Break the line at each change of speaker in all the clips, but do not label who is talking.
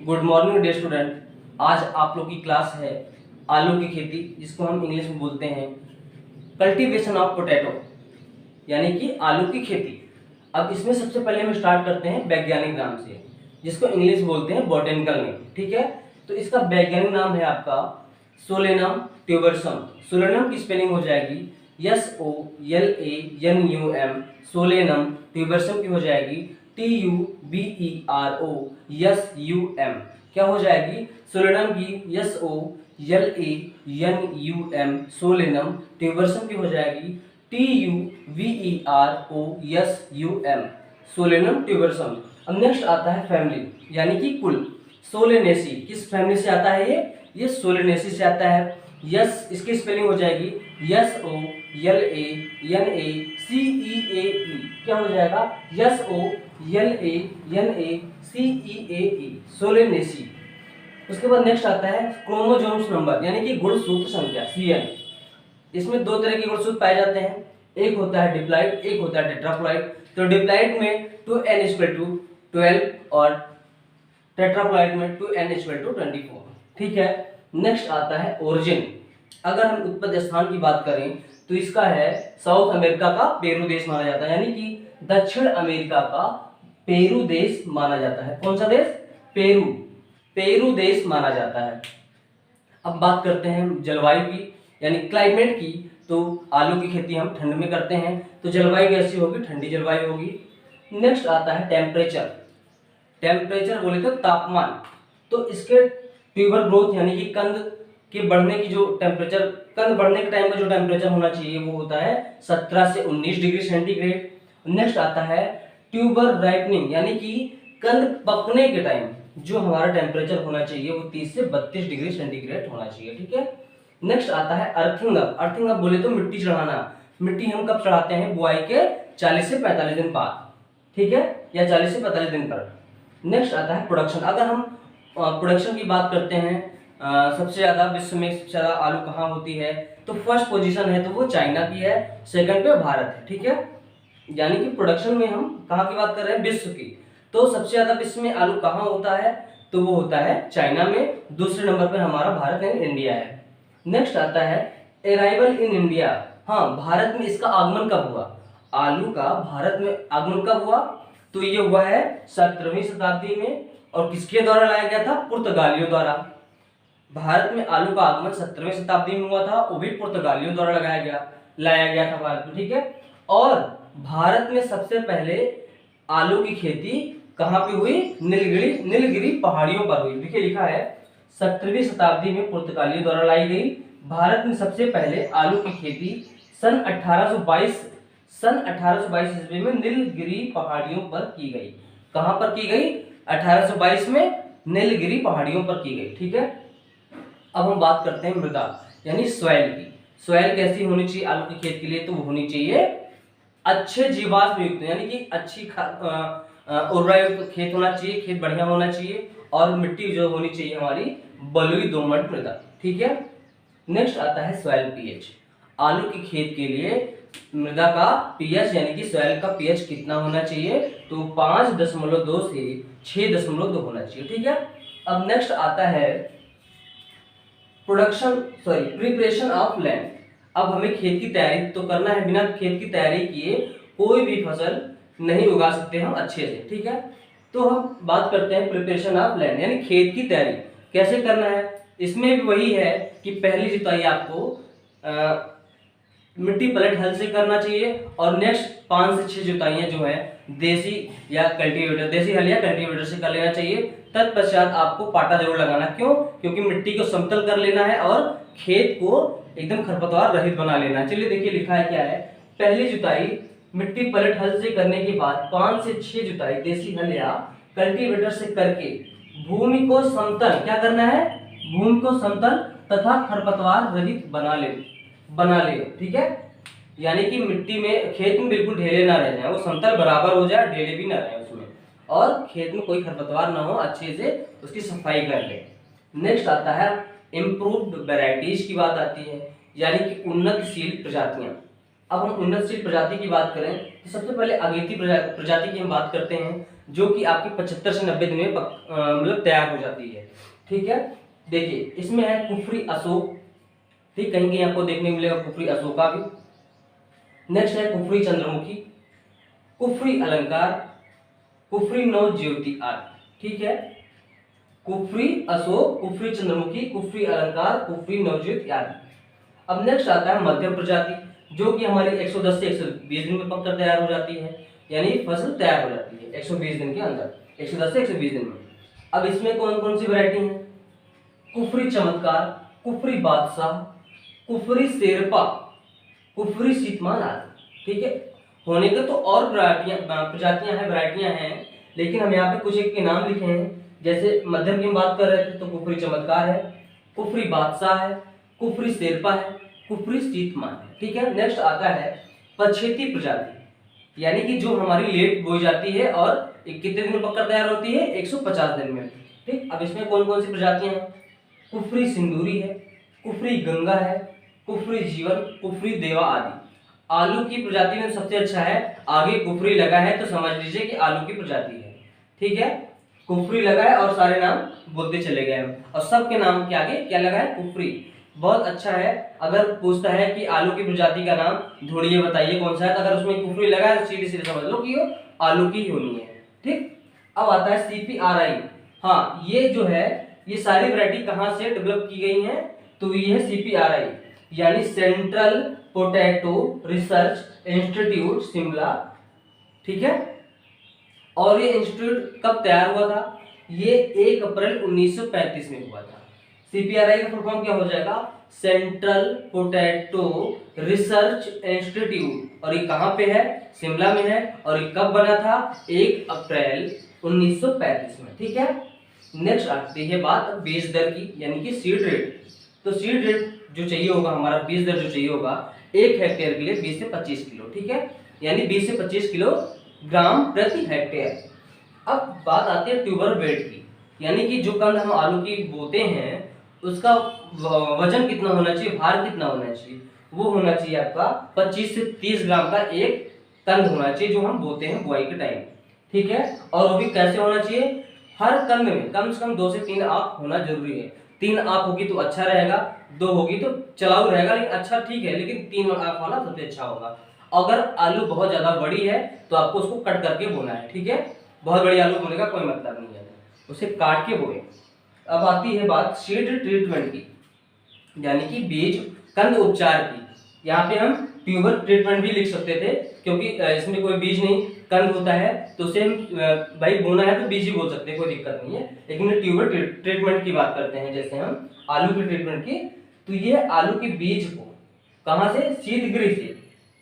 Good morning day student. आज आप लोग की क्लास है आलू की खेती, जिसको हम इंग्लिश में बोलते हैं कल्टीवेशन ऑफ पोटैटो, यानी कि आलू की खेती। अब इसमें सबसे पहले हम स्टार्ट करते हैं वैज्ञानिक नाम से, जिसको इंग्लिश बोलते हैं बॉटेनिकल नेम। ठीक है, तो इसका वैज्ञानिक नाम है आपका सोलेनम ट्यूबरसम। सोलेनम की स्पेलिंग हो जाएगी SOLANUM। सोलेनम ट्यूबरसम की हो जाएगी TUBEROSUM। क्या हो जाएगी? सोलेनम की SOLANUM। सोलेनम ट्यूबरसम की हो जाएगी TUBEROSUM। सोलेनम ट्यूबरसम। अब नेक्स्ट आता है फैमिली, यानी कि कुल। सोलेनेसी किस फैमिली से आता है? ये सोलेनेसी से आता है। यस, इसकी स्पेलिंग हो जाएगी SOLANACEAE। क्या हो जाएगा? SOLANACEAE, Solanaceae. उसके बाद नेक्स्ट आता है क्रोमोसोम्स नंबर, यानी कि गुणसूत्र संख्या CN। इसमें दो तरह के गुणसूत्र पाए जाते हैं, एक होता है डिप्लॉइड, एक होता है टेट्राप्लॉइड। तो डिप्लॉइड में 2n=12 और टेट्राप्लॉइड में 2n=24। ठीक है, नेक्स्ट आता है ओरिजिन। अगर हम उत्पत्ति स्थान की बात करें तो इसका है साउथ अमेरिका का पेरू देश माना जाता है, यानी कि दक्षिण अमेरिका का पेरू देश माना जाता है। कौन सा देश? पेरू। पेरू देश माना जाता है। अब बात करते हैं जलवायु की, यानी क्लाइमेट की। तो आलू की खेती हम ठंड में करते हैं, तो जलवायु कैसी होगी? ठंडी जलवायु होगी। नेक्स्ट आता है टेम्परेचर। टेम्परेचर बोले तो तापमान। तो इसके ट्यूबर ग्रोथ, यानी कि कंद के बढ़ने की जो टेम्परेचर, कंद बढ़ने के टाइम का जो टेम्परेचर होना चाहिए वो होता है 17 से 19 डिग्री सेंटीग्रेड। नेक्स्ट आता है ट्यूबर राइपनिंग, यानी कि कंद पकने के टाइम जो हमारा टेम्परेचर होना चाहिए वो 30 से 32 डिग्री सेंटीग्रेड होना चाहिए। ठीक है, नेक्स्ट आता है अर्थिंग अप। अर्थिंग अप बोले तो मिट्टी चढ़ाना। मिट्टी हम कब चढ़ाते हैं? बुआई के 40 से 45 दिन बाद। ठीक है, या 40 से 45 दिन पर। नेक्स्ट आता है प्रोडक्शन। अगर हम प्रोडक्शन की बात करते हैं, सबसे ज्यादा विश्व में सबसे ज्यादा आलू कहाँ होती है, तो फर्स्ट पोजीशन है तो वो चाइना की है, सेकंड पे भारत है। ठीक है, यानी कि प्रोडक्शन में हम कहाँ की बात कर रहे हैं? विश्व की। तो सबसे ज्यादा विश्व में आलू कहाँ होता है? तो वो होता है चाइना में। दूसरे नंबर पर हमारा भारत एंड इंडिया है। नेक्स्ट आता है अराइवल इन इंडिया। हाँ, भारत में इसका आगमन कब हुआ? आलू का भारत में आगमन कब हुआ? तो ये हुआ है 17वीं शताब्दी में। और किसके द्वारा लाया गया था? पुर्तगालियों द्वारा। भारत में आलू का आगमन 17वीं शताब्दी में हुआ था, वो भी पुर्तगालियों द्वारा लाया गया था भारत में। ठीक है, और भारत में सबसे पहले आलू की खेती कहाँ पे हुई? नीलगिरी पहाड़ियों पर हुई। देखिए लिखा है 17वीं शताब्दी में पुर्तगालियों द्वारा लाई गई। भारत में सबसे पहले आलू की खेती सन 1822 ईस्वी में नीलगिरी पहाड़ियों पर की गई। कहां पर की गई? 1822 में नीलगिरी पहाड़ियों पर की गई। ठीक है, अब हम बात करते हैं मृदा, यानी सॉइल की। सॉइल कैसी होनी चाहिए आलू की खेत के लिए? तो वो होनी चाहिए अच्छे जीवाश्म युक्त, यानी कि अच्छी उर्वरा युक्त खेत होना चाहिए, खेत बढ़िया होना चाहिए, और मिट्टी जो होनी चाहिए हमारी बलुई दोमट मृदा। ठीक है, नेक्स्ट आता है सॉइल पीएच। आलू की खेत के लिए मृदा का पीएच, यानी कि सॉइल का पीएच कितना होना चाहिए? तो 5.2 से 6.2 होना चाहिए। ठीक है, अब नेक्स्ट आता है प्रिपरेशन ऑफ लैंड। अब हमें खेत की तैयारी तो करना है, बिना खेत की तैयारी किए कोई भी फसल नहीं उगा सकते हम अच्छे से। ठीक है, तो हम बात करते हैं प्रिपरेशन ऑफ लैंड, यानी खेत की तैयारी कैसे करना है। इसमें भी वही है कि पहली जुताई आपको मिट्टी पलट हल से करना चाहिए, और नेक्स्ट 5 से 6 जुताइयां जो है देसी या कल्टीवेटर, देसी हल या कल्टीवेटर से कर लेना चाहिए। तत्पश्चात आपको पाटा जरूर लगाना। क्यों? क्योंकि मिट्टी को समतल कर लेना है और खेत को एकदम खरपतवार रहित बना लेना है। चलिए देखिए लिखा है क्या है। पहली जुताई मिट्टी पलट हल से करने के बाद 5 से 6 जुताई देसी हल या कल्टीवेटर से करके भूमि को समतल, क्या करना है? भूमि को समतल तथा खरपतवार रहित बना ले। ठीक है, यानी कि मिट्टी में, खेत में बिल्कुल ढेले ना रह जाए, वो समतल बराबर हो जाए, ढेले भी ना रहे उसमें, और खेत में कोई खरपतवार ना हो, अच्छे से उसकी सफाई कर ले। नेक्स्ट आता है इम्प्रूव्ड वैरायटीज की बात आती है, यानी कि उन्नतशील प्रजातियां। अब हम उन्नतशील प्रजाति की बात करें तो सबसे पहले अगेती प्रजाति की हम बात करते हैं। जो कि आपकी 75 से 90 दिन में मतलब तैयार हो जाती है। ठीक है, देखिए इसमें है कुफरी अशोक, ठीक, कहीं कहीं आपको देखने को मिलेगा कुफरी अशोका भी। नेक्स्ट है कुफरी चंद्रमुखी, कुफरी अलंकार, कुफरी नवज्योति आदि। ठीक है, कुफरी अशोक, कुफरी चंद्रमुखी, कुफरी अलंकार, कुफरी नवज्योति आदि। अब नेक्स्ट आता है मध्यम प्रजाति, जो कि हमारी 110 से 120 दिन में पककर तैयार हो जाती है, यानी फसल तैयार हो जाती है 120 दिन के अंदर, 110 से 120 दिन में। अब इसमें कौन कौन सी वैरायटी है? कुफरी चमत्कार, कुफरी बादशाह, कुफरी शेरपा, कुफरी शीतमान आदि। ठीक है, होने के तो और प्रजातियां हैं, वैरायटियां हैं, लेकिन हम यहाँ पे कुछ एक के नाम लिखे हैं। जैसे मध्यम की बात कर रहे थे तो कुफरी चमत्कार है, कुफरी बादशाह है, कुफरी शेरपा है, कुफरी शीतमान है। ठीक है, नेक्स्ट आता है पछेती प्रजाति, यानी कि जो हमारी लेट बोई जाती है और कितने दिन में पककर तैयार होती है? 150 दिन में। ठीक, अब इसमें कौन कौन सी प्रजातियां हैं? कुफरी सिंदूरी है, कुफरी गंगा है, कुफरी जीवन, कुफरी देवा आदि। आलू की प्रजाति में सबसे अच्छा है, आगे कुफरी लगा है तो समझ लीजिए कि आलू की प्रजाति है। ठीक है, कुफरी लगा है और सारे नाम बोलते चले गए हैं, और सबके नाम के आगे क्या लगा है? कुफरी। बहुत अच्छा है, अगर पूछता है कि आलू की प्रजाति का नाम ढूंढिए, बताइए कौन सा है, तो अगर उसमें कुफरी लगा है तो सीधे सीधे समझ लो कि वो आलू की ही होनी है। ठीक, अब आता है CPRI। हाँ, ये जो है ये सारी वैरायटी कहाँ से डेवलप की गई है? तो ये है CPRI, यानी central potato research institute Shimla. ठीक है, और ये इंस्टीट्यूट कब तैयार हुआ था? ये 1 अप्रैल 1935 में हुआ था। CPRI का फुल फॉर्म क्या हो जाएगा? सेंट्रल पोटैटो रिसर्च इंस्टीट्यूट, और ये कहाँ पे है? शिमला में है। और ये कब बना था? 1 अप्रैल 1935 में। ठीक है, नेक्स्ट आती है बात बीज दर की, यानी कि सीड रेट। तो सीड रेट जो चाहिए होगा हमारा, बीज दर जो चाहिए होगा 1 हेक्टेयर के लिए 20 से 25 किलो। ठीक है, यानी 20 से 25 किलोग्राम प्रति हेक्टेयर। अब बात आती है ट्यूबर वेट की, यानी कि जो कंद हम आलू की बोते हैं उसका वजन कितना होना चाहिए, भार कितना होना चाहिए? वो होना चाहिए आपका 25 से 30 ग्राम का एक कंद होना चाहिए, जो हम बोते हैं बुआई के टाइम। ठीक है, और वो भी कैसे होना चाहिए? हर कंद में कम से कम 2 से 3 आंख होना जरूरी है। 3 आंख होगी तो अच्छा रहेगा, 2 होगी तो चलाऊ रहेगा, लेकिन अच्छा ठीक है, लेकिन 3 आंख वाला सबसे अच्छा होगा। अगर आलू बहुत ज्यादा बड़ी है तो आपको उसको कट करके बोना है। ठीक है, बहुत बड़ी आलू बोने का कोई मतलब नहीं है, उसे काट के बोए। अब आती है बात सीड ट्रीटमेंट की, यानी कि बीज कंद उपचार की। यहाँ पे हम ट्यूबर ट्रीटमेंट भी लिख सकते थे, क्योंकि इसमें कोई बीज नहीं, कंद होता है, तो उसे हम भाई बोना है तो बीज ही बोल सकते हैं, कोई दिक्कत नहीं है। लेकिन ट्यूबर ट्रीटमेंट की बात करते हैं, जैसे हम आलू की ट्रीटमेंट की, तो ये आलू के बीज को कहाँ से? शीतगृह से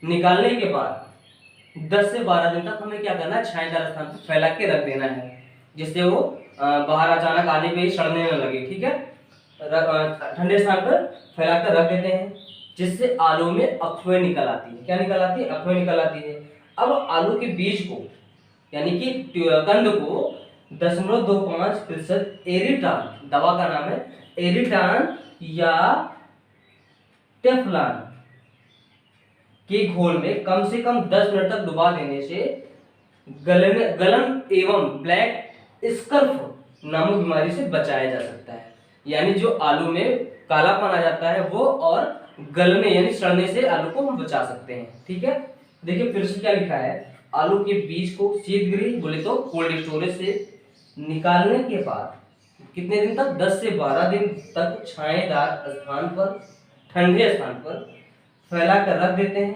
निकालने के बाद 10 से 12 दिन तक हमें क्या करना है? छायादार स्थान पर फैला के रख देना है, जिससे वो बाहर अचानक आने पे ही सड़ने न लगे। ठीक है, ठंडे स्थान पर फैला कर रख देते हैं, जिससे आलू में अफवें निकल आती है। क्या निकल आती है? अफवें निकल आती है। अब आलू के बीज को, यानी कि कंद को 0.25% एरिटान, दवा का नाम है एरिटान या टेफ्लॉन के घोल में कम से कम 10 मिनट तक डुबा देने से गलन एवं ब्लैक स्कर्फ नामक बीमारी से बचाया जा सकता है। यानी जो आलू में कालापन आ जाता है वो, और गलने यानी सड़ने से आलू को हम बचा सकते हैं। ठीक है, देखिए फिर से क्या लिखा है? आलू के बीज को शीतगृह बोले तो कोल्ड स्टोरेज से निकालने के बाद कितने दिन तक? 10 से 12 दिन तक छायेदार स्थान पर, ठंडे स्थान पर फैला कर रख देते हैं,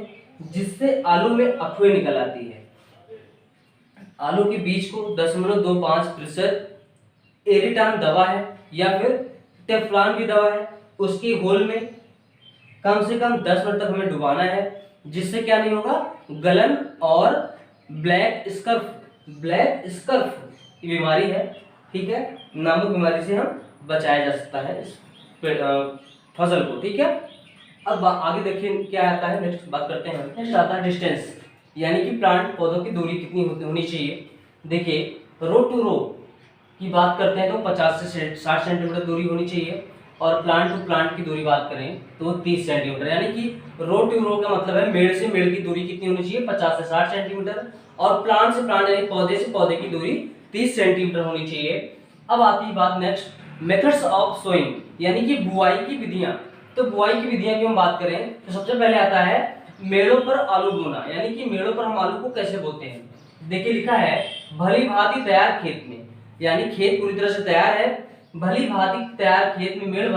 जिससे आलू में अफवें निकल आती है। आलू के बीज को 0.25% एरिटान दवा है या फिर टेफ्लॉन की दवा है, उसके घोल में कम से कम 10 मिनट तक हमें डुबाना है, जिससे क्या नहीं होगा? गलन और ब्लैक स्कर्फ की बीमारी है, ठीक है, नामक बीमारी से हम बचाया जा सकता है इस फसल को। ठीक है, अब आगे देखिए क्या आता है, नेक्स्ट बात करते हैं। नेक्स्ट आता है डिस्टेंस, यानी कि प्लांट पौधों की दूरी कितनी होनी चाहिए। देखिए रो टू रो की बात करते हैं तो 50 से 60 सेंटीमीटर दूरी होनी चाहिए। और प्लांट टू प्लांट की दूरी बात करें तो 30 सेंटीमीटर, यानी कि रो टू रो का मतलब है मेड़ से मेड़ की दूरी कितनी होनी चाहिए, 50 से 60 सेंटीमीटर, और प्लांट से प्लांट यानी पौधे से पौधे की दूरी 30 सेंटीमीटर होनी चाहिए। अब आती है बात नेक्स्ट मेथड्स ऑफ सोइंग, यानी कि बुआई की विधियां। तो बुआई की विधियां की हम बात करें तो सबसे पहले आता है मेड़ों पर आलू बोना, यानी कि मेड़ों पर हम आलू को कैसे बोते हैं। देखिए लिखा है भली भांति तैयार खेत में, यानी खेत पूरी तरह से तैयार है, भली भांति तैयार खेत में मेड़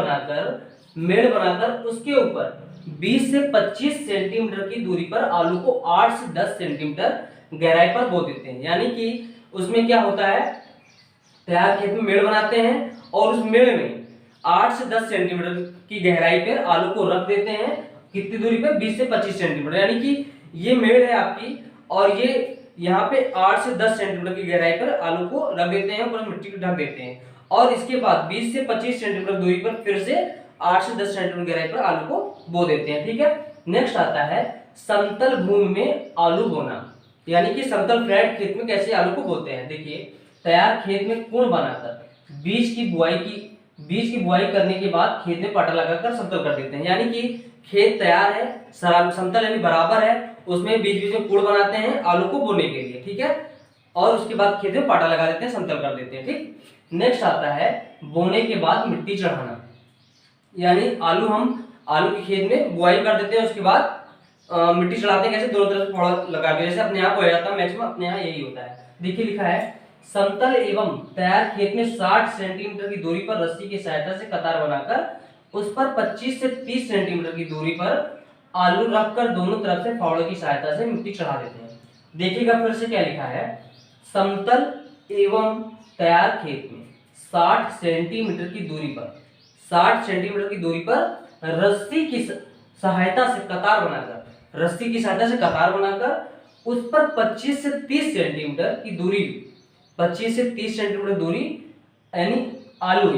बनाकर उसके ऊपर 20 से 25 सेंटीमीटर की दूरी पर आलू को 8 से 10 सेंटीमीटर गहराई पर बो देते हैं। यानी कि उसमें क्या होता है, तैयार खेत में मेड़ बनाते हैं और उस मेड़ में 8 से 10 सेंटीमीटर की गहराई पर आलू को रख देते हैं। कितनी दूरी पर, 20 से 25 सेंटीमीटर, यानी कि ये मेड़ है आपकी और ये यहाँ पे 8 से 10 सेंटीमीटर की गहराई पर आलू को रख देते हैं, पूरा मिट्टी को ढक देते हैं, और इसके बाद 20 से 25 सेंटीमीटर दूरी पर फिर से 8 से 10 सेंटीमीटर गहराई पर आलू को बो देते हैं। ठीक है, नेक्स्ट आता है समतल भूमि में आलू बोना, यानी कि समतल फ्लैट खेत में कैसे आलू को बोते हैं। देखिए तैयार खेत में कुण बनाकर बीज की बुआई करने के बाद खेत में पाटा लगाकर समतल कर देते हैं। यानी कि खेत तैयार है, समतल यानी बराबर है, उसमें बीच बीच में कुड़ बनाते हैं आलू को बोने के लिए। ठीक है, और उसके बाद खेत में पाटा लगा देते हैं, समतल कर देते हैं। ठीक, नेक्स्ट आता है बोने के बाद मिट्टी चढ़ाना, यानी आलू के खेत में बुआई कर देते हैं, उसके बाद मिट्टी चढ़ाते हैं। कैसे, दोनों तरफ फोड़ा लगा के, जैसे अपने आप हो जाता है, मैक्सिमम अपने यहाँ यही होता है। देखिए लिखा है समतल एवं तैयार खेत में 60 सेंटीमीटर की दूरी पर रस्सी की सहायता से कतार बनाकर उस पर 25 से 30 सेंटीमीटर की दूरी पर आलू रखकर दोनों तरफ से फावड़े की सहायता से मिट्टी चढ़ा देते हैं। देखिएगा फिर से क्या लिखा है, समतल एवं तैयार खेत में 60 सेंटीमीटर की दूरी पर रस्सी की सहायता से कतार बनाकर उस पर 25 से 30 सेंटीमीटर की दूरी 25 से 30 सेंटीमीटर दूरी यानी आलू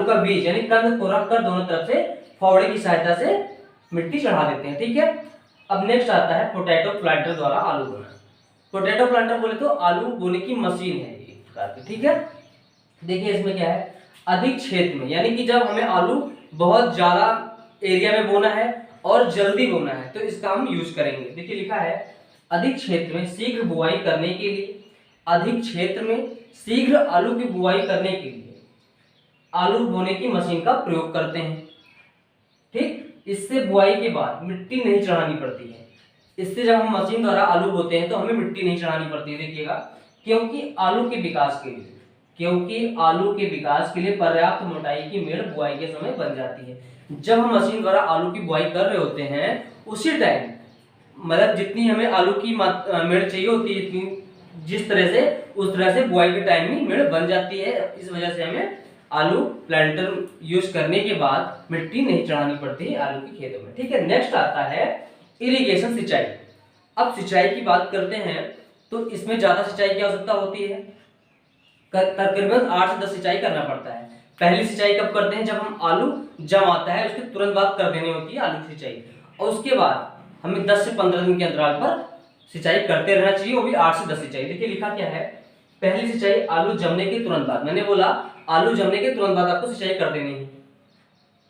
का बीज यानी कंद को रखकर दोनों तरफ से फावड़े की सहायता से मिट्टी चढ़ा देते हैं। ठीक है, अब नेक्स्ट आता है पोटैटो प्लांटर द्वारा आलू बोना। पोटैटो प्लांटर बोले तो आलू बोने की मशीन है एक प्रकार की। ठीक है, देखिए इसमें क्या है, अधिक क्षेत्र में, यानी कि जब हमें आलू बहुत ज्यादा एरिया में बोना है और जल्दी बोना है तो इसका हम यूज करेंगे। देखिए लिखा है अधिक क्षेत्र में शीघ्र बुआई करने के लिए आलू की बुआई करने के लिए आलू बोने की मशीन का प्रयोग करते हैं। ठीक, इससे बुआई के बाद मिट्टी नहीं चढ़ानी पड़ती है। इससे जब हम मशीन द्वारा आलू बोते हैं तो हमें मिट्टी नहीं चढ़ानी पड़ती है। देखिएगा, क्योंकि आलू के विकास के लिए पर्याप्त मोटाई की मेड़ बुआई के समय बन जाती है। जब हम मशीन द्वारा आलू की बुआई कर रहे होते हैं उसी टाइम, मतलब जितनी हमें आलू की मेड़ चाहिए होती है, जिस तरह से उस तरह से बुआई के टाइम में मेड़ बन जाती है। इस वजह से हमें आलू प्लांटर यूज करने के बाद मिट्टी नहीं चढ़ानी पड़ती है आलू के खेतों में। ठीक है, नेक्स्ट आता है इरिगेशन सिंचाई। अब सिंचाई की बात करते हैं तो इसमें ज्यादा सिंचाई की आवश्यकता होती है, तकरीबन 8 से 10 सिंचाई करना पड़ता है। पहली सिंचाई कब करते हैं, जब हम आलू जम आता है उसके तुरंत बाद कर देनी होती है आलू की सिंचाई, और उसके बाद हमें 10 से 15 दिन के अंतराल पर सिंचाई करते रहना चाहिए, वो भी 8 से 10 सिंचाई। देखिए लिखा क्या है, पहली सिंचाई आलू जमने के तुरंत बाद, मैंने बोला आलू जमने के तुरंत बाद आपको सिंचाई कर देनी है।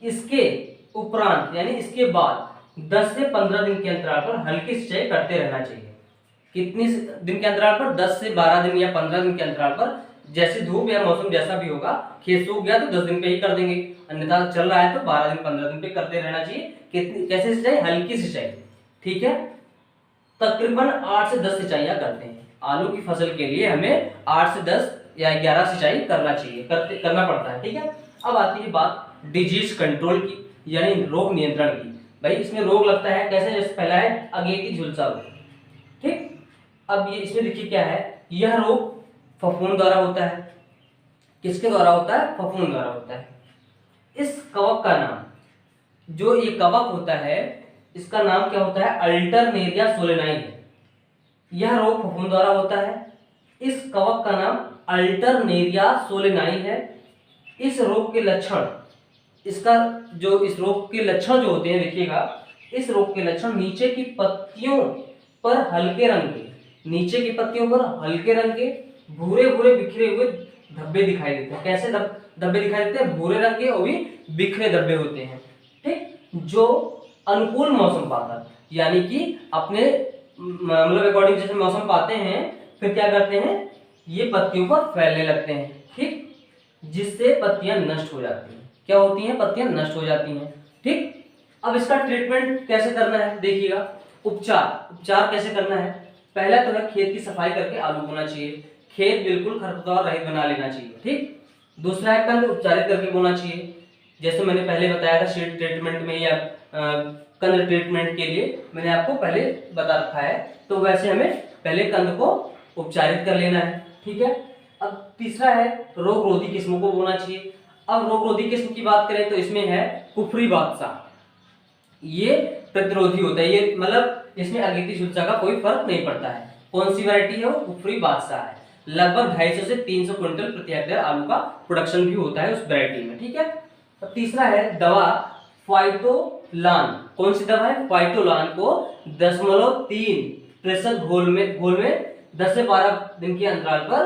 इसके उपरांत यानी इसके बाद 10 से 15 दिन के अंतराल पर हल्की सिंचाई करते रहना चाहिए। कितनी दिन के अंतराल पर, 10 से 12 दिन या 15 दिन के अंतराल पर, जैसे धूप या मौसम जैसा भी होगा, खेत सूख गया तो 10 दिन पे ही कर देंगे, अन्यथा चल रहा है तो 12 दिन 15 दिन पे करते रहना चाहिए। कितनी, कैसे सिंचाई, हल्की सिंचाई। ठीक है, तकरीबन 8 से 10 सिंचाइयां करते हैं आलू की फसल के लिए, हमें 8 से 10 या 11 सिंचाई करना चाहिए, करना पड़ता है। ठीक है, अब आती है बात डिजीज कंट्रोल की, यानी रोग नियंत्रण की। भाई इसमें रोग लगता है कैसे, जैसे पहला है अगेती झुलसा रोग। ठीक, अब ये इसमें देखिए क्या है, यह रोग फफूंद द्वारा होता है। किसके द्वारा होता है, फफूंद द्वारा होता है। इस कवक का नाम, जो ये कवक होता है इसका नाम क्या होता है, अल्टरनेरिया सोलेनाई है। यह रोग फफूंद द्वारा होता है। इस कवक का नाम अल्टरनेरिया सोलेनाई है। इस रोग के लक्षण, इस रोग के लक्षण जो होते हैं, देखिएगा इस रोग के लक्षण नीचे की पत्तियों पर हल्के रंग के भूरे भूरे बिखरे हुए धब्बे दिखाई देते हैं। कैसे धब्बे दिखाई देते हैं? भूरे रंग के और भी बिखरे धब्बे होते हैं। ठीक, जो अनुकूल मौसम पाकर, यानी कि अपने मतलब अकॉर्डिंग जैसे मौसम पाते हैं फिर क्या करते हैं, ये पत्तियों पर फैलने लगते हैं। ठीक, जिससे पत्तियां नष्ट हो जाती हैं। क्या होती हैं? पत्तियां नष्ट हो जाती हैं। ठीक, अब इसका ट्रीटमेंट कैसे करना है देखिएगा। उपचार कैसे करना है? पहला तो है खेत की सफाई करके आलू बोना चाहिए। खेत बिल्कुल खरपतवार रहित बना लेना चाहिए। ठीक, दूसरा है कंद उपचारित करके बोना चाहिए। जैसे मैंने पहले बताया था सीड ट्रीटमेंट में या कंद ट्रीटमेंट के लिए मैंने आपको पहले बता रखा है, तो वैसे हमें पहले कंद को उपचारित कर लेना है। ठीक है, अब तीसरा है रोग रोधी किस्मों को बोना चाहिए। अब रोग रोधी किस्म की बात करें तो इसमें है कुफरी बादशाह। ये प्रतिरोधी होता है, ये मतलब इसमें अगेती झुलसा का कोई फर्क नहीं पड़ता है। कौन सी वैरायटी है? वो कुफरी बादशाह है। लगभग 250 से 300 क्विंटल प्रति हेक्टेयर आलू का प्रोडक्शन भी होता है उस वैरायटी में। ठीक है, अब तीसरा है दवा फाइटोलान। कौन सी दवा है? फाइटोलान को 0.3% घोल में 10 से 12 दिन के अंतराल पर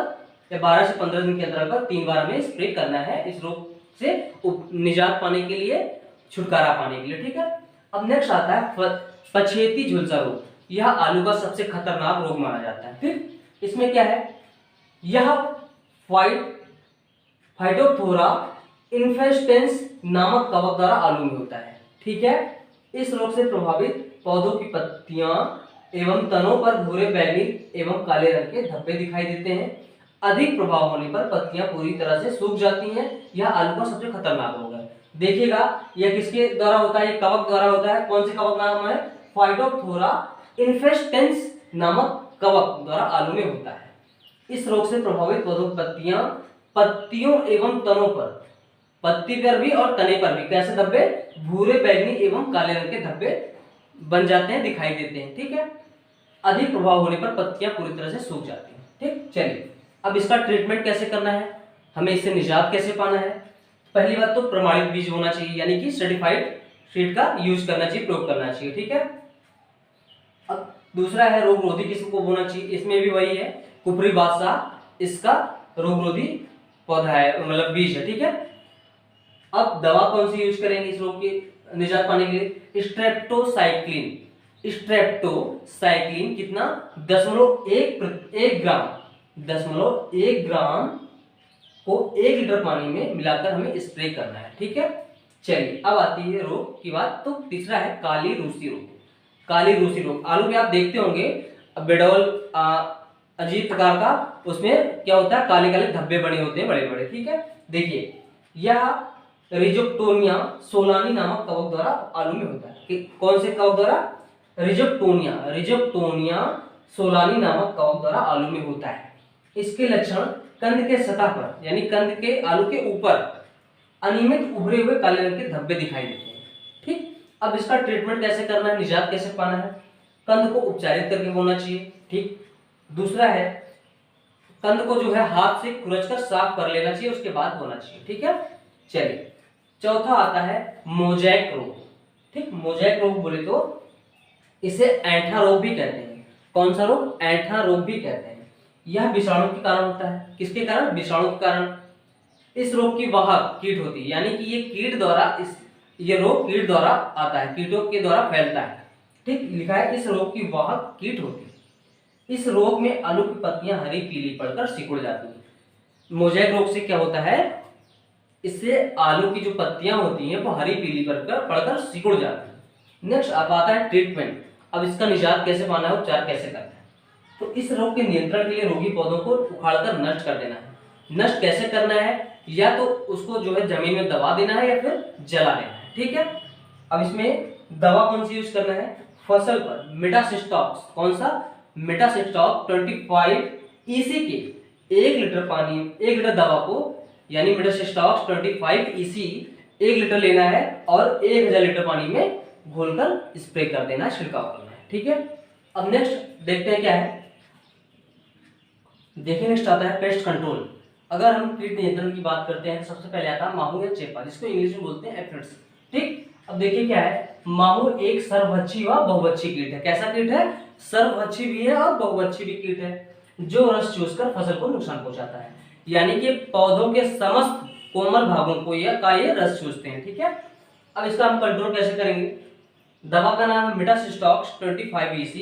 या 12 से 15 दिन के अंतराल पर 3 बार हमें स्प्रे करना है इस रोग से निजात पाने के लिए, छुटकारा पाने के लिए। ठीक है, अब नेक्स्ट आता है पछेती झुलसा रोग। यह आलू का सबसे खतरनाक रोग माना जाता है। फिर इसमें क्या है? यह फाइटोप्थोरा इन्फेस्टेंस नामक कवक द्वारा आलू में होता है। ठीक है, इस रोग से प्रभावित पौधों की पत्तियां एवं तनों पर भूरे, बैगनी एवं काले रंग के धब्बे दिखाई देते हैं। अधिक प्रभाव होने पर पत्तियां पूरी तरह से सूख जाती हैं। यह आलू का सबसे खतरनाक रोग है। देखिएगा, यह किसके द्वारा होता है? कवक द्वारा होता है। कौन से कवक नाम है? फाइटोप्थोरा इन्फेस्टेंस नामक कवक द्वारा आलू में होता है। इस रोग से प्रभावित पौधों की पत्तियों एवं तनों पर, पत्ती पर भी और तने पर भी कैसे धब्बे? भूरे, बैगनी एवं काले रंग के धब्बे बन जाते हैं, दिखाई देते हैं। ठीक है, अधिक प्रभाव होने पर पत्तियां पूरी तरह से सूख जाती हैं। ठीक, चलिए अब इसका ट्रीटमेंट कैसे करना है, हमें इससे निजात कैसे पाना है। पहली बात तो प्रमाणित बीज होना चाहिए, यानी कि सर्टिफाइड सीड का यूज करना चाहिए, प्रयोग करना चाहिए। ठीक है, अब दूसरा है रोग रोधी किस्म को बोना चाहिए। इसमें भी वही है, कुफरी बादशाह इसका रोग रोधी पौधा है, मतलब बीज है। ठीक है, अब दवा कौन सी यूज करेंगे इस रोग के निजात पाने के लिए? स्ट्रेप्टोसाइक्लिन कितना? 0.1 ग्राम को 1 लीटर पानी में मिलाकर हमें स्प्रे करना है। ठीक है, चलिए अब आती है रोग की बात। तो तीसरा है काली रूसी रोग। काली रूसी रोग आलू में आप देखते होंगे, बेडोल अजीब प्रकार का, उसमें क्या होता है? काले काले धब्बे बने होते हैं, बड़े बड़े। ठीक है, देखिए यह रिजोप्टोनिया सोलानी नामक कवक द्वारा आलू में होता है। कौन से कवक द्वारा? रिजोप्टोनिया सोलानी नामक कवक द्वारा आलू में होता है। इसके लक्षण कंद के सतह पर, यानी कंद के आलू के ऊपर अनियमित उभरे हुए काले रंग के धब्बे दिखाई देते हैं। ठीक, अब इसका ट्रीटमेंट कैसे करना है, निजात कैसे पाना है? कंद को उपचारित करके बोना चाहिए। ठीक, दूसरा है कंद को जो है हाथ से खुरचकर साफ कर लेना चाहिए, उसके बाद बोना चाहिए। ठीक है, चलिए चौथा आता है मोजैक रोग। ठीक, मोजैक रोग बोले तो इसे ऐंठा रोग भी कहते हैं। कौन सा रोग? ऐंठा रोग भी कहते हैं। यह विषाणु के कारण होता है। किसके कारण? विषाणु के कारण। इस रोग की वाहक कीट होती है, यानी कि ये रोग कीट द्वारा आता है, कीटों के द्वारा फैलता है। ठीक, लिखा है इस रोग की वाहक कीट होती है। इस रोग में आलू की पत्तियां हरी पीली पड़कर सिकुड़ जाती हैं। मोजैक रोग से क्या होता है? इससे आलू की जो पत्तियां होती हैं वो हरी पीली पड़कर सिकुड़ जाती हैं। नेक्स्ट अब आता है ट्रीटमेंट। अब इसका निजात कैसे पाना है, उपचार कैसे करना है? तो इस रोग के नियंत्रण के लिए रोगी पौधों को उखाड़कर नष्ट कर देना है। नष्ट कैसे करना है? या तो उसको जो है जमीन में दबा देना है या फिर जला देना है। ठीक है, अब इसमें दवा कौन सी यूज करना है? फसल पर मेटासिस्टॉक्स। कौन सा? मेटासिस्टॉक 25 EC के 1 लीटर दवा को, यानी मेटासिस्टॉक्स 25 EC 1 लीटर लेना है और 1000 लीटर पानी में घोलकर स्प्रे कर देना है, छिड़काव करना है। ठीक है, अब नेक्स्ट देखते हैं क्या है। देखिए नेक्स्ट आता है पेस्ट कंट्रोल। अगर हम कीट नियंत्रण की बात करते हैं तो सबसे पहले आता है माहू या चेपा, जिसको इंग्लिश में बोलते हैं एफिड्स। ठीक, अब देखिए क्या है। माहू एक सर्वभक्षी व बहुभक्षी कीट है। कैसा कीट है? सर्वभक्षी भी है और बहुभक्षी भी कीट है, जो रस चूसकर फसल को नुकसान पहुंचाता है। यानी कि पौधों के समस्त कोमल भागों को ये रस चूसते हैं। ठीक है, अब इसका हम कंट्रोल कैसे करेंगे? दवा का नाम है मेटासिस्टॉक्स 25 EC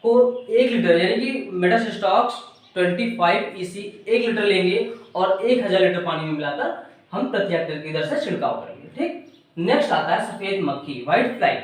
को 1 लीटर, यानी कि मेटासिस्टॉक्स 25 EC 1 लीटर लेंगे और 1000 लीटर पानी में मिलाकर हम प्रति हेक्टेयर की दर से छिड़काव करेंगे। ठीक, नेक्स्ट आता है सफेद मक्खी, व्हाइट फ्लाई।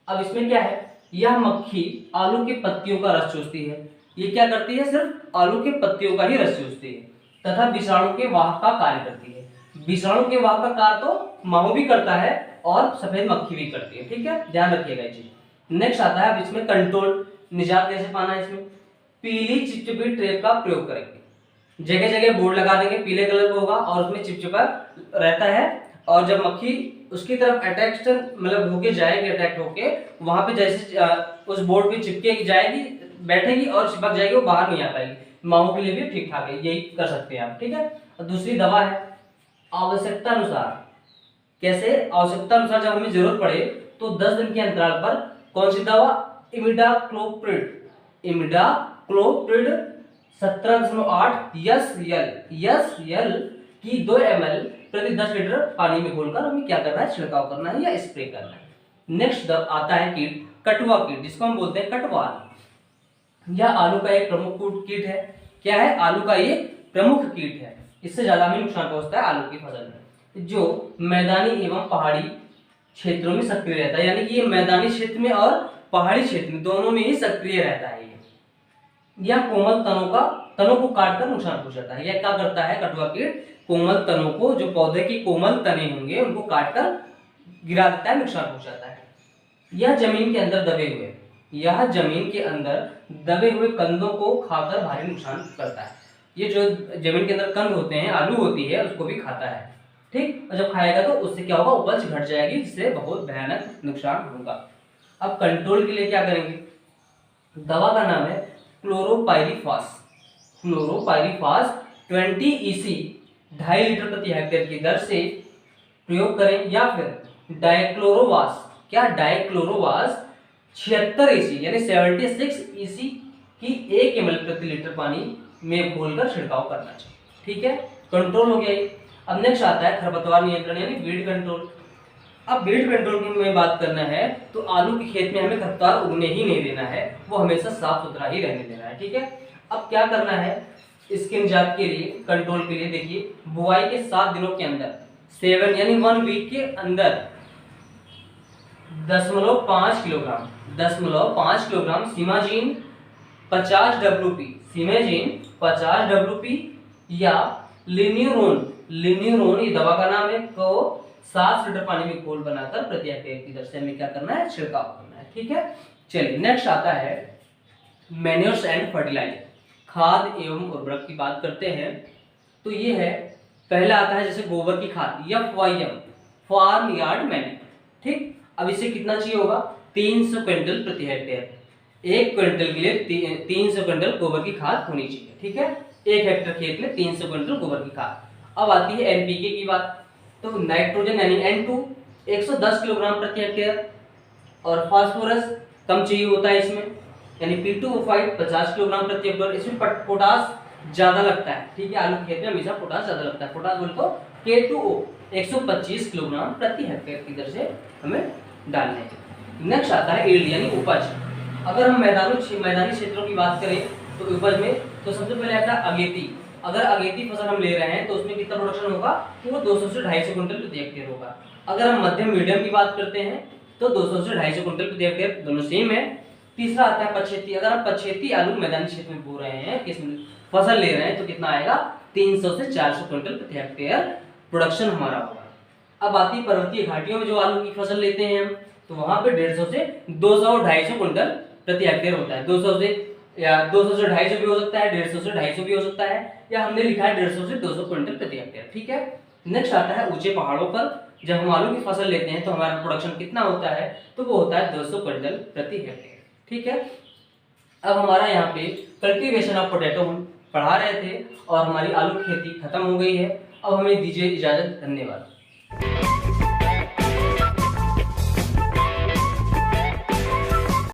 अब इसमें क्या है, यह मक्खी आलू के पत्तियों का रस चूसती है। ये क्या करती है? सिर्फ आलू के पत्तियों का ही रस चूसती है तथा विषाणु के वाहक का कार्य करती है। विषाणु के वाहक का कार्य तो माहू भी करता है और सफेद मक्खी भी करती है। ठीक है, ध्यान रखिएगा ये चीज। नेक्स्ट आता है अब इसमें कंट्रोल, निजात कैसे पाना है इसमें? पीली चिपचिपी ट्रैप का प्रयोग करेंगे। जगह जगह बोर्ड लगा देंगे, पीले कलर का होगा और उसमें चिपचिपा रहता है, और जब मक्खी उसकी तरफ अट्रैक्शन मतलब होके जाएगी, अट्रैक्ट होके वहां पे जैसे उस बोर्ड पे चिपके जाएगी, बैठेगी और चिपक जाएगी, वो बाहर नहीं आ पाएगी। माहू के लिए भी ठीक ठाक है, यही कर सकते हैं आप। ठीक है, और दूसरी दवा है आवश्यकता अनुसार। कैसे? आवश्यकता अनुसार जब हमें जरूरत पड़े तो 10 दिन के अंतराल पर कौन सी दवा? इमिडाक्लोप्रिड। इमिडाक्लोप्रिड 17.8 SL की 2 ml प्रति 10 लीटर पानी में घोलकर हमें क्या करना है? छिड़काव करना है या स्प्रे करना है। नेक्स्ट आता है कीट, कटवा कीट, जिसको हम बोलते हैं कटवाल। यह आलू का एक प्रमुख कीट है। क्या है? आलू का ये प्रमुख कीट है। इससे ज्यादा हमें नुकसान पहुंचता है आलू की फसल में, जो मैदानी एवं पहाड़ी क्षेत्रों में सक्रिय रहता है। यानी कि ये मैदानी क्षेत्र में और पहाड़ी क्षेत्र में दोनों में ही सक्रिय रहता है। यह कोमल तनों को काटकर नुकसान पहुंचाता है। यह क्या करता है? कटवा कीट कोमल तनों को, जो पौधे की कोमल तने होंगे उनको काटकर गिरा देता है, नुकसान पहुंचाता है। यह जमीन के अंदर दबे हुए कंदों को खाकर भारी नुकसान करता है। ये जो जमीन के अंदर कंद होते हैं, आलू होती है, उसको भी खाता है। ठीक, और जब खाएगा तो उससे क्या होगा? उपज घट जाएगी, जिससे बहुत भयानक नुकसान होगा। अब कंट्रोल के लिए क्या करेंगे? दवा का नाम है क्लोरोपाइरीफास 20 EC 2.5 लीटर प्रति हेक्टेयर की दर से प्रयोग करें, या फिर डाइक्लोरोवास। क्या? डाइक्लोरोवास 76 EC यानी 76 EC की 1 ml प्रति लीटर पानी में घोलकर छिड़काव करना चाहिए। ठीक है, कंट्रोल हो गया ये। अब नेक्स्ट आता है खरपतवार नियंत्रण यानी वीड कंट्रोल। अब वीड कंट्रोल की में बात करना है तो आलू के खेत में हमें खरपतवार उगने ही नहीं देना है, वो हमेशा साफ सुथरा ही रहने देना है। ठीक है, अब क्या करना है इसके निजात के लिए, कंट्रोल के लिए? देखिए, बुआई के 7 दिनों के अंदर 7 यानी 1 वीक के अंदर 0.5 किलोग्राम सीमाजीन 50 WP या लिन्यूरोन ये दवा का नाम है, को 7 लीटर पानी में घोल बनाकर प्रति हेक्टेयर की दर से हमें क्या करना है? छिड़काव करना है। ठीक है, चलिए नेक्स्ट आता है मैन्योर्स एंड फर्टिलाइजर, खाद एवं उर्वरक की बात करते हैं। तो ये है, पहला आता है जैसे गोबर की खाद FYM, फार्म यार्ड मैन्योर। ठीक, अब इसे कितना चाहिए होगा? 300 क्विंटल प्रति हेक्टेयर। 1 क्विंटल के लिए 300 क्विंटल गोबर की खाद होनी चाहिए। ठीक है, 1 हेक्टेयर खेत में 300 क्विंटल गोबर की खाद। अब आती है NPK की बात, तो नाइट्रोजन यानी N2 110 किलोग्राम प्रति हेक्टेयर, और फास्फोरस कम चाहिए होता है इसमें, यानी P2O5 50 किलोग्राम प्रति हेक्टेयर। इसमें पोटास ज्यादा लगता है। ठीक है, आलू के खेत में हमेशा पोटास ज्यादा लगता है। पोटास बोले तो K2O 125 किलोग्राम प्रति हेक्टेयर की दर से हमें डालने हैं। नेक्स्ट आता है यील्ड यानी उपज। अगर हम मैदानी क्षेत्रों की बात करें तो उपज में तो सबसे पहले आता है अगेती। अगर अगेती फसल हम ले रहे हैं तो उसमें कितना प्रोडक्शन होगा? तो वो 200 से 250 क्विंटल प्रति हेक्टेयर होगा। अगर हम मध्यम मीडियम की बात करते हैं तो 200 से 250 क्विंटल प्रति हेक्टेयर, दोनों सेम है। तीसरा आता है पछेती। अगर हम पछेती आलू मैदानी क्षेत्र में बो रहे हैं, किस फसल ले रहे हैं, तो कितना आएगा? 300 से 400 क्विंटल प्रति हेक्टेयर प्रोडक्शन हमारा होगा। अब आती है पर्वतीय घाटियों में जो आलू की फसल लेते हैं हम, तो वहां पे 150 से 200-250 क्विंटल प्रति हेक्टेयर होता है। 200 से 250 भी हो सकता है, 150 से 250 भी हो सकता है, या हमने लिखा है 150 से 200 क्विंटल प्रति हेक्टेयर। ठीक है, नेक्स्ट आता है ऊंचे पहाड़ों पर जब हम आलू की फसल लेते हैं तो हमारा प्रोडक्शन कितना होता है? तो वो होता है 200 क्विंटल प्रति हेक्टेयर। ठीक है, अब हमारा यहाँ पे कल्टीवेशन ऑफ पोटैटो हम पढ़ा रहे थे और हमारी आलू की खेती खत्म हो गई है। अब हमें दीजिए इजाजत, धन्यवाद।